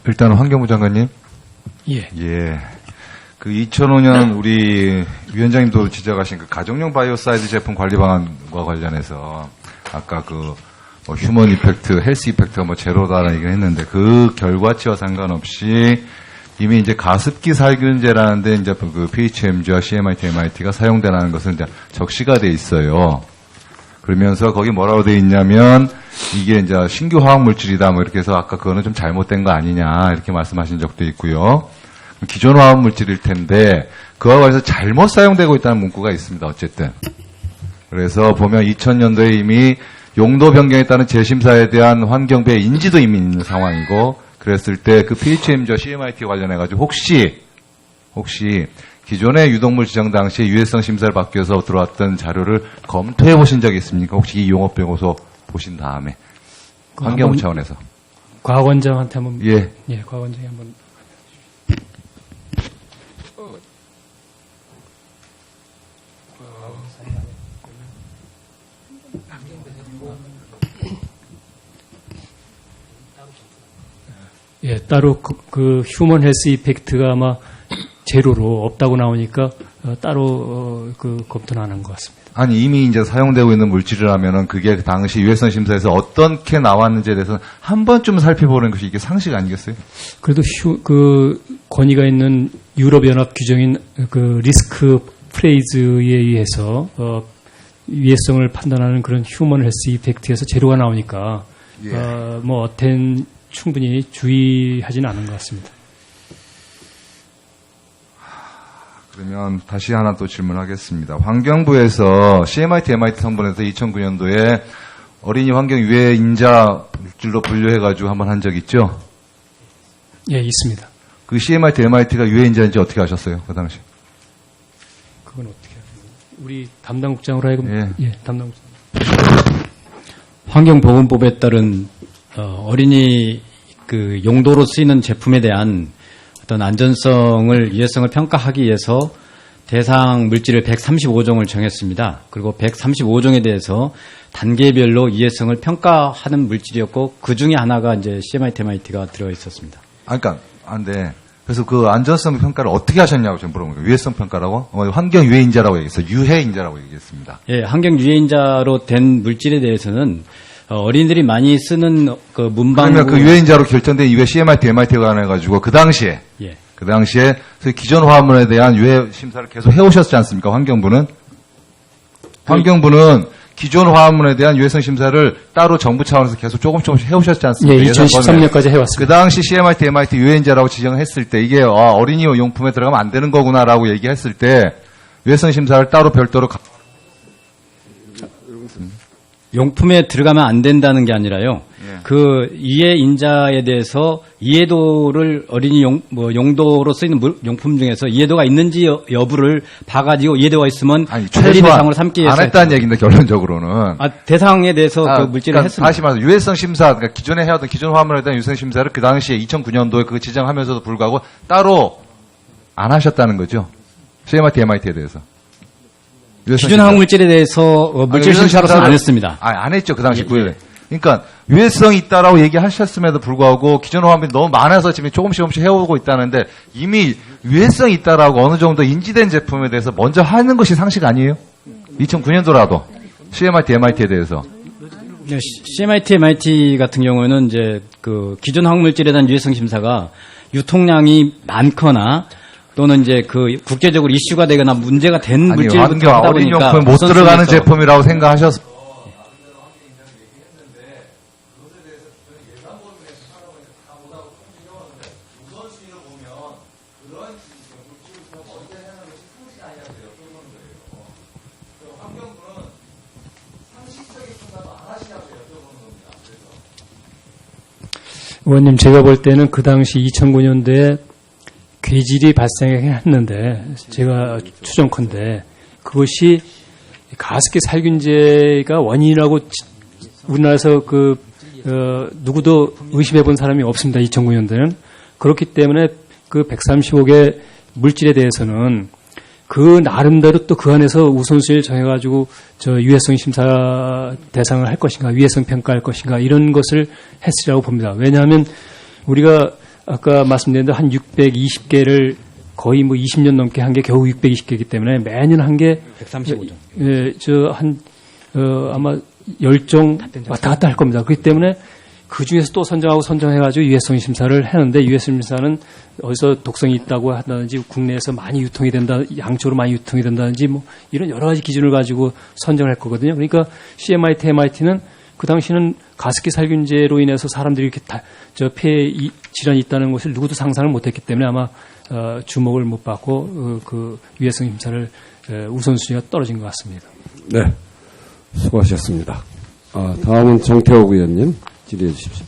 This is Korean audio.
일단 환경부 장관님. 예. 예. 그 2005년 우리 위원장님도 지적하신 그 가정용 바이오사이드 제품 관리 방안과 관련해서 아까 그 뭐 휴먼 이펙트, 헬스 이펙트가 뭐 제로다라는 얘기를 했는데 그 결과치와 상관없이 이미 이제 가습기 살균제라는데 이제 그 PHMG와 CMIT, MIT가 사용되라는 것은 이제 적시가 돼 있어요. 그러면서 거기 뭐라고 돼 있냐면 이게 이제 신규 화학 물질이다 뭐 이렇게 해서 아까 그거는 좀 잘못된 거 아니냐 이렇게 말씀하신 적도 있고요. 기존 화학 물질일 텐데 그와 관해서 잘못 사용되고 있다는 문구가 있습니다. 어쨌든. 그래서 보면 2000년도에 이미 용도 변경에 따른 재심사에 대한 환경부의 인지도 이미 있는 상황이고 그랬을 때 그 PHMG와 CMIT 관련해가지고 혹시 기존의 유독물 지정 당시에 유해성 심사를 받기 위해서 들어왔던 자료를 검토해 보신 적이 있습니까? 혹시 이 용업병호소 보신 다음에 환경부 차원에서 과학원장한테 한번 예, 과학원장이 한번 따로 그 휴먼 헬스 이펙트가 아마 제로로 없다고 나오니까 따로 그 검토는 안 한 것 같습니다. 아니 이미 이제 사용되고 있는 물질이라면은 그게 당시 유해성 심사에서 어떻게 나왔는지에 대해서 한 번쯤 살펴보는 것이 이게 상식 아니겠어요? 그래도 그 권위가 있는 유럽연합 규정인 그 리스크 프레이즈에 의해서 유해성을 판단하는 그런 휴먼 헬스 이펙트에서 제로가 나오니까 뭐 어텐 충분히 주의하지는 않은 것 같습니다. 그러면 다시 하나 또 질문하겠습니다. 환경부에서 CMIT, MIT 성분에서 2009년도에 어린이 환경 유해 인자 물질로 분류해가지고 한번 한 적 있죠? 예, 있습니다. 그 CMIT, MIT가 유해 인자인지 어떻게 아셨어요? 그 당시? 그건 어떻게 하죠? 우리 담당국장으로 하여금 담당국장. 환경보건법에 따른 어린이 그 용도로 쓰이는 제품에 대한 어떤 안전성을 유해성을 평가하기 위해서 대상 물질을 135종을 정했습니다. 그리고 135종에 대해서 단계별로 유해성을 평가하는 물질이었고 그 중에 하나가 이제 CMIT, MIT가 들어 있었습니다. 그러니까 안 돼. 그래서 그 안전성 평가를 어떻게 하셨냐고 지금 물어본 거예요. 유해성 평가라고? 환경 유해 인자라고 얘기했어요. 유해 인자라고 얘기했습니다. 예, 환경 유해 인자로 된 물질에 대해서는 어린이들이 많이 쓰는 그 문방구. 그러면 그 유해인자로 결정된 이후에 CMIT, MIT가 관해가지고 그 당시에 기존 화합물에 대한 유해 심사를 계속 해오셨지 않습니까? 환경부는 기존 화합물에 대한 유해성 심사를 따로 정부 차원에서 계속 조금씩 해오셨지 않습니까? 예, 2013년까지 해왔습니다. 그 당시 CMIT, MIT 유해인자라고 지정했을 때 이게 어린이 용품에 들어가면 안 되는 거구나라고 얘기했을 때 유해성 심사를 따로 별도로 용품에 들어가면 안 된다는 게 아니라요. 그 이해 인자에 대해서 이해도를 어린이 용도로 쓰이는 용품 중에서 이해도가 있는지 여부를 봐가지고 이해도가 있으면 관리 대상으로 삼기 위해서 안 했다는 얘기인데 결론적으로는 대상에 대해서 그 물질을 그러니까 했습니다. 다시 말해서 유해성 심사, 그러니까 기존에 해왔던 기존 화물에 대한 유해성 심사를 그 당시에 2009년도에 그 지정하면서도 불구하고 따로 안 하셨다는 거죠. CMIT, MIT에 대해서. 기존 화학물질에 대해서 물질 심사로서는 안 했습니다. 안 했죠. 그 당시 9일에. 그러니까 유해성이 있다라고 얘기하셨음에도 불구하고 기존 화학물이 너무 많아서 지금 조금씩 해오고 있다는데 이미 유해성이 있다라고 어느 정도 인지된 제품에 대해서 먼저 하는 것이 상식 아니에요? 2009년도라도 CMIT, MIT에 대해서. 네, CMIT, MIT 같은 경우에는 이제 그 기존 화학물질에 대한 유해성 심사가 유통량이 많거나 또는 이제 그 국제적으로 이슈가 되거나 문제가 된 물질부터 하다 어린이 보니까 용품에 못 들어가는 제품이라고 생각하셔서 의원님, 제가 볼 때는 그 당시 2009년도에 괴질이 발생했는데 제가 추정컨대 그것이 가습기 살균제가 원인이라고 우리나라에서 누구도 의심해 본 사람이 없습니다. 2009년도에는. 그렇기 때문에 그 135개 물질에 대해서는 그 나름대로 또 그 안에서 우선순위를 정해가지고 유해성 심사 대상을 할 것인가, 유해성 평가할 것인가 이런 것을 했으리라고 봅니다. 왜냐하면 우리가 아까 말씀드린 대로 한 620개를 거의 뭐 20년 넘게 한 게 겨우 620개이기 때문에 매년 한 게 135종. 아마 10종 왔다 갔다 할 겁니다. 그렇기 때문에 그 중에서 또 선정해가지고 유해성 심사를 하는데 유해성 심사는 어디서 독성이 있다고 한다든지 국내에서 많이 유통이 된다, 양쪽으로 많이 유통이 된다든지 뭐 이런 여러 가지 기준을 가지고 선정을 할 거거든요. 그러니까 CMIT, MIT는 그 당시는 가습기 살균제로 인해서 사람들이 이렇게 폐 질환이 있다는 것을 누구도 상상을 못했기 때문에 아마 주목을 못 받고 그 유해성 심사를 우선순위가 떨어진 것 같습니다. 네, 수고하셨습니다. 다음은 정태욱 의원님 질의해 주십시오.